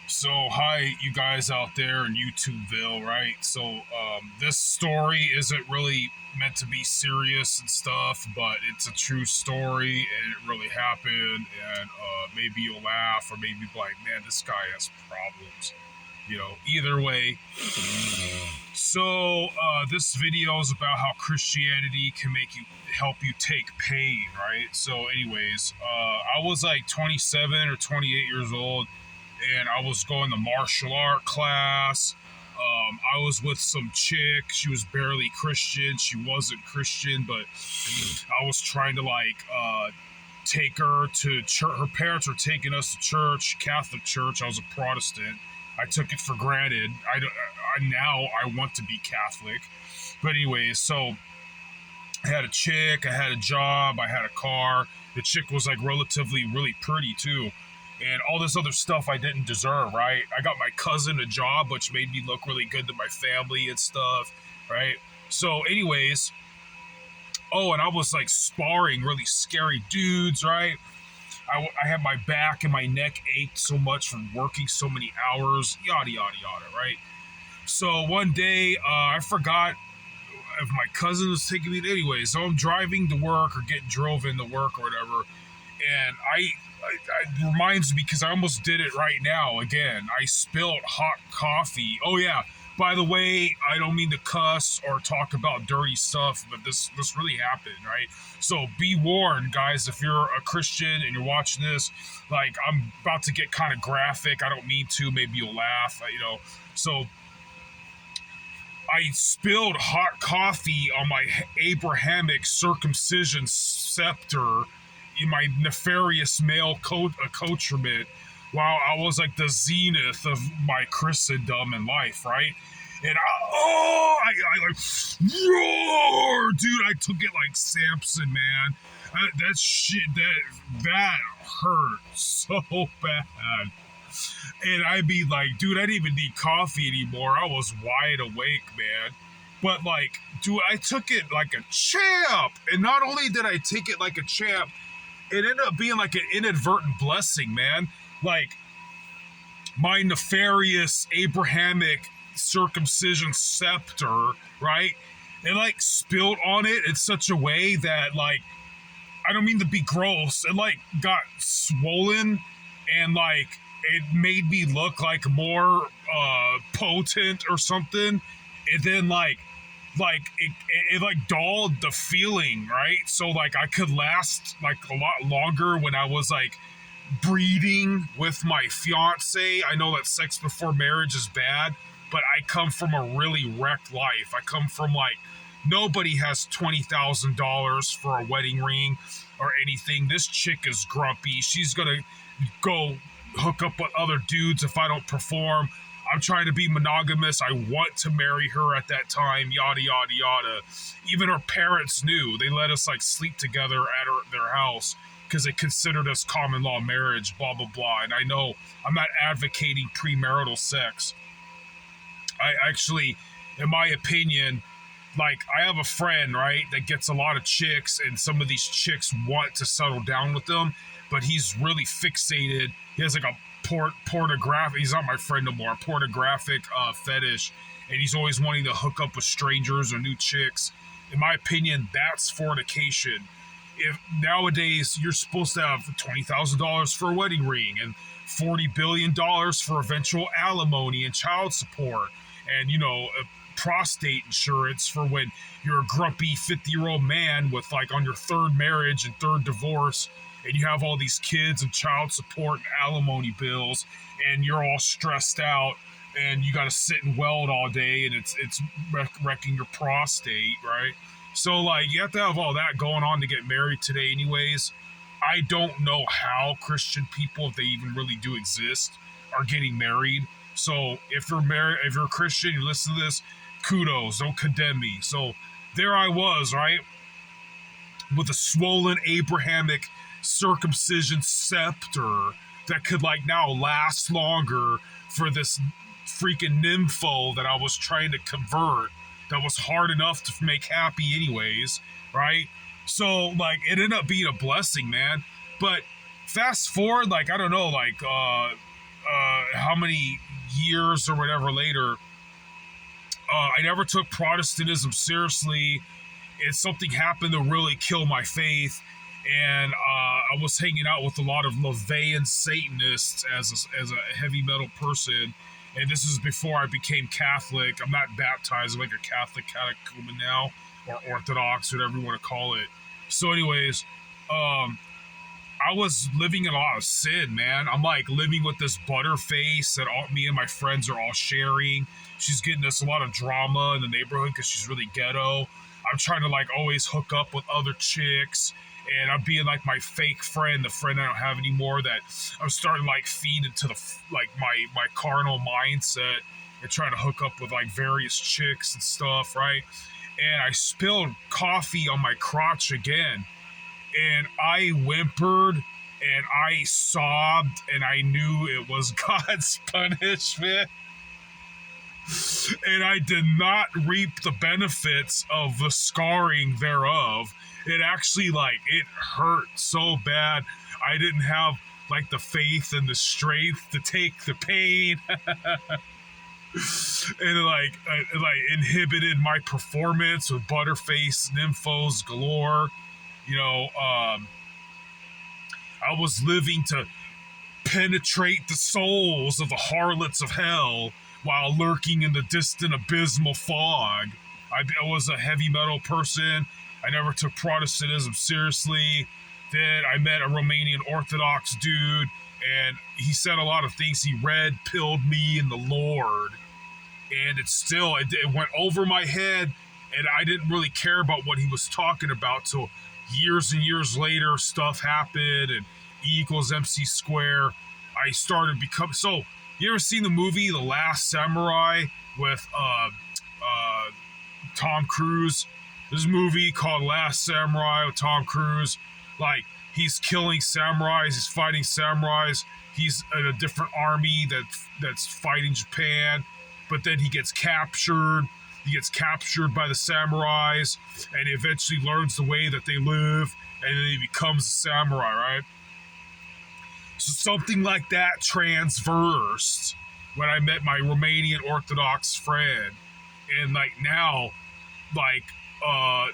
So, hi, you guys out there in YouTubeville, right? So, this story isn't really meant to be serious and stuff, but it's a true story and it really happened. And maybe you'll laugh or maybe be like, man, this guy has problems. Either way. So, this video is about how Christianity can help you take pain, right? So, anyways, I was like 27 or 28 years old and I was going to martial art class. I was with some chick. She was barely Christian. She wasn't Christian, but I was trying to take her to church. Her parents were taking us to church, Catholic church. I was a Protestant. I took it for granted. Now I want to be Catholic, but anyways, so I had a chick. I had a job. I had a car. The chick was like relatively really pretty too, and all this other stuff I didn't deserve, right? I got my cousin a job, which made me look really good to my family and stuff, right? So, anyways, oh, and I was like sparring really scary dudes, right? I had my back and my neck ached so much from working so many hours, yada, yada, yada, right? So one day, I forgot if my cousin was taking me anyway. So I'm driving to work or getting drove into work or whatever. And it reminds me because I almost did it right now again. I spilled hot coffee. Oh yeah, by the way, I don't mean to cuss or talk about dirty stuff, but this really happened, right? So be warned, guys, if you're a Christian and you're watching this, like I'm about to get kind of graphic. I don't mean to. Maybe you'll laugh, So I spilled hot coffee on my Abrahamic circumcision scepter in my nefarious male accoutrement while I was like the zenith of my Christendom in life, right? And I like roar, dude. I took it like Samson, man. That shit, that hurt so bad. And I'd be like, dude, I didn't even need coffee anymore. I was wide awake, man. But like, dude, I took it like a champ. And not only did I take it like a champ, it ended up being like an inadvertent blessing, man. Like, my nefarious Abrahamic circumcision scepter, right? It like spilled on it in such a way that, like, I don't mean to be gross, it like got swollen and like it made me look like more potent or something. And then it like dulled the feeling, right? So like I could last like a lot longer when I was like breeding with my fiance. I know that sex before marriage is bad, but I come from a really wrecked life. I come from like nobody has $20,000 for a wedding ring or anything. This chick is grumpy. She's gonna go hook up with other dudes if I don't perform. I'm trying to be monogamous. I want to marry her at that time, yada, yada, yada. Even her parents knew. They let us like sleep together at their house because they considered us common law marriage, blah, blah, blah. And I know I'm not advocating premarital sex. I actually, in my opinion, like I have a friend, right, that gets a lot of chicks, and some of these chicks want to settle down with them, but he's really fixated. He has like a pornographic, he's not my friend no more, pornographic fetish, and he's always wanting to hook up with strangers or new chicks. In my opinion, that's fornication. If nowadays you're supposed to have $20,000 for a wedding ring and $40 billion for eventual alimony and child support, and prostate insurance for when you're a grumpy 50-year-old man with like on your third marriage and third divorce, and you have all these kids and child support and alimony bills, and you're all stressed out, and you got to sit and weld all day, and it's wrecking your prostate, right? So like you have to have all that going on to get married today, anyways. I don't know how Christian people, if they even really do exist, are getting married. So if you're married, if you're a Christian, you listen to this, kudos, don't condemn me. So there I was, right, with a swollen Abrahamic circumcision scepter that could like now last longer for this freaking nympho that I was trying to convert, that was hard enough to make happy anyways, right? So like it ended up being a blessing, man. But fast forward, like I don't know, like how many years or whatever later, I never took Protestantism seriously. And something happened to really kill my faith. And I was hanging out with a lot of LaVeyan Satanists as a heavy metal person. And this is before I became Catholic. I'm not baptized. I'm like a Catholic catechumen now, or Orthodox, whatever you want to call it. So anyways, I was living in a lot of sin, man. I'm like living with this butterface that me and my friends are all sharing. She's getting us a lot of drama in the neighborhood because she's really ghetto. I'm trying to like always hook up with other chicks, and I'm being like my fake friend, the friend I don't have anymore, that I'm starting to like feed into the like my carnal mindset and trying to hook up with like various chicks and stuff, right? And I spilled coffee on my crotch again, and I whimpered and I sobbed, and I knew it was God's punishment. And I did not reap the benefits of the scarring thereof. It actually, like, it hurt so bad. I didn't have, like, the faith and the strength to take the pain. And, it inhibited my performance with butterface nymphos galore. You know, I was living to penetrate the souls of the harlots of hell while lurking in the distant abysmal fog. I was a heavy metal person. I never took Protestantism seriously. Then I met a Romanian Orthodox dude, and he said a lot of things. He red-pilled me in the Lord, and it went over my head, and I didn't really care about what he was talking about till years and years later. Stuff happened, and E equals MC square. I started becoming so. You ever seen the movie The Last Samurai with Tom Cruise? This movie called Last Samurai with Tom Cruise. Like, he's killing samurais, he's fighting samurais. He's in a different army that's fighting Japan, but then he gets captured. He gets captured by the samurais, and he eventually learns the way that they live, and then he becomes a samurai, right? So something like that transversed when I met my Romanian Orthodox friend. And like now, like,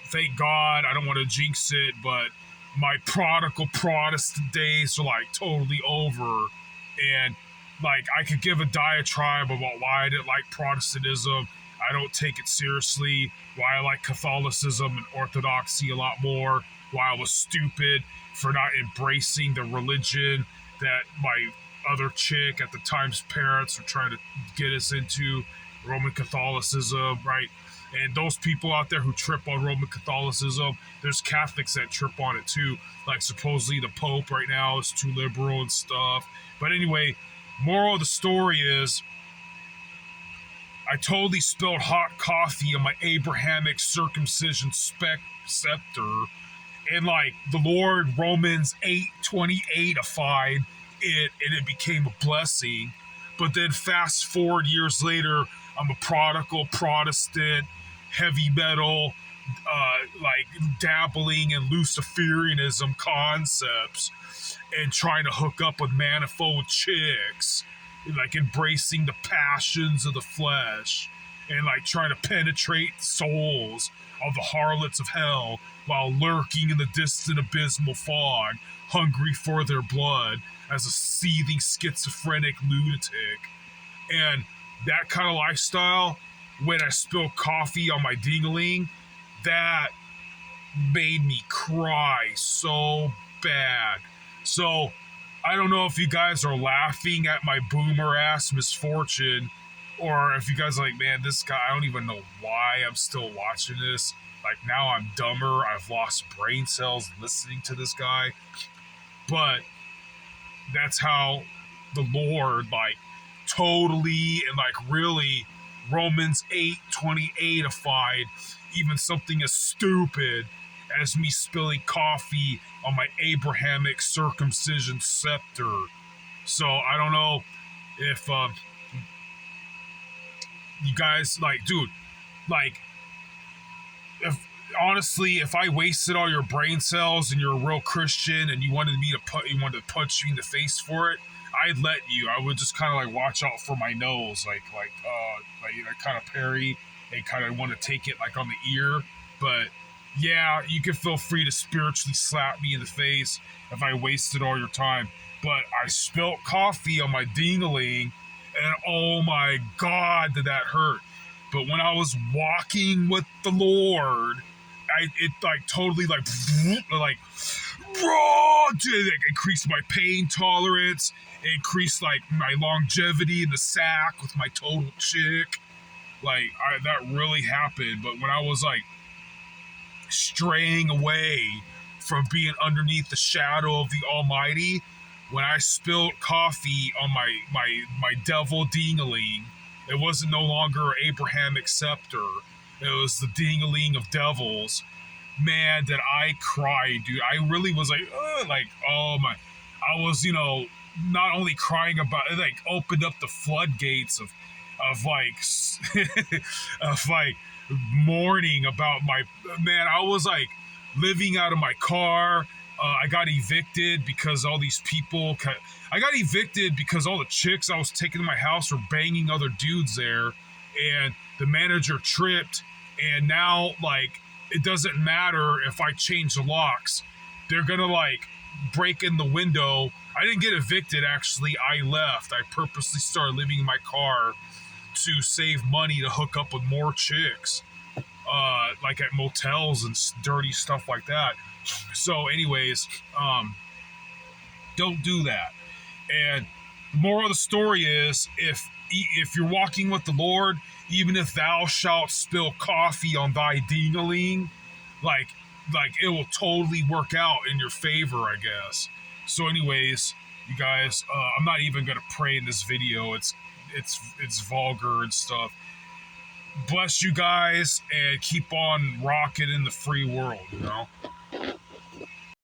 thank God, I don't want to jinx it, but my prodigal Protestant days are like totally over. And like, I could give a diatribe about why I didn't like Protestantism. I don't take it seriously. Why I like Catholicism and Orthodoxy a lot more. Why I was stupid for not embracing the religion that my other chick at the time's parents were trying to get us into, Roman Catholicism, right? And those people out there who trip on Roman Catholicism, there's Catholics that trip on it too. Like, supposedly the Pope right now is too liberal and stuff. But anyway, moral of the story is, I totally spilled hot coffee on my Abrahamic circumcision scepter, and like the Lord Romans 8:28ified it, and it became a blessing. But then fast forward years later, I'm a prodigal Protestant, heavy metal, like dabbling in Luciferianism concepts and trying to hook up with manifold chicks, like embracing the passions of the flesh and like trying to penetrate souls of the harlots of hell while lurking in the distant abysmal fog, hungry for their blood as a seething schizophrenic lunatic. And that kind of lifestyle, when I spilled coffee on my ding-a-ling, that made me cry so bad. So I don't know if you guys are laughing at my boomer ass misfortune, or if you guys are like, man, this guy, I don't even know why I'm still watching this. Like, now I'm dumber. I've lost brain cells listening to this guy. But that's how the Lord, like, totally and like really Romans 8:28ified even something as stupid as me spilling coffee on my Abrahamic circumcision scepter. So I don't know if you guys, like, dude, like, if honestly, if I wasted all your brain cells and you're a real Christian and you wanted to punch me in the face for it, I'd let you. I would just kind of like watch out for my nose, like kind of parry and kind of want to take it like on the ear. But yeah, you can feel free to spiritually slap me in the face if I wasted all your time. But I spilt coffee on my ding-a-ling, and oh my God, did that hurt. But when I was walking with the Lord, it like totally like bro, dude, it increased my pain tolerance, it increased like my longevity in the sack with my total chick. Like that really happened. But when I was like straying away from being underneath the shadow of the Almighty, when I spilled coffee on my devil ding-a-ling, it wasn't no longer Abrahamic scepter. It was the ding-a-ling of devils. Man, did I cry, dude. I really was like, oh my. I was, not only crying about it, like opened up the floodgates of like, of like mourning about my, man, I was like living out of my car. I got evicted because all these people, I got evicted because all the chicks I was taking to my house were banging other dudes there, and the manager tripped, and now, like, it doesn't matter if I change the locks. They're gonna, like, break in the window. I didn't get evicted, actually. I left. I purposely started living in my car to save money to hook up with more chicks, like at motels and dirty stuff like that. So anyways, don't do that. And the moral of the story is, if you're walking with the Lord, even if thou shalt spill coffee on thy ding-a-ling, like it will totally work out in your favor, I guess. So anyways, you guys, I'm not even gonna pray in this video. It's vulgar and stuff. Bless you guys and keep on rocking in the free world,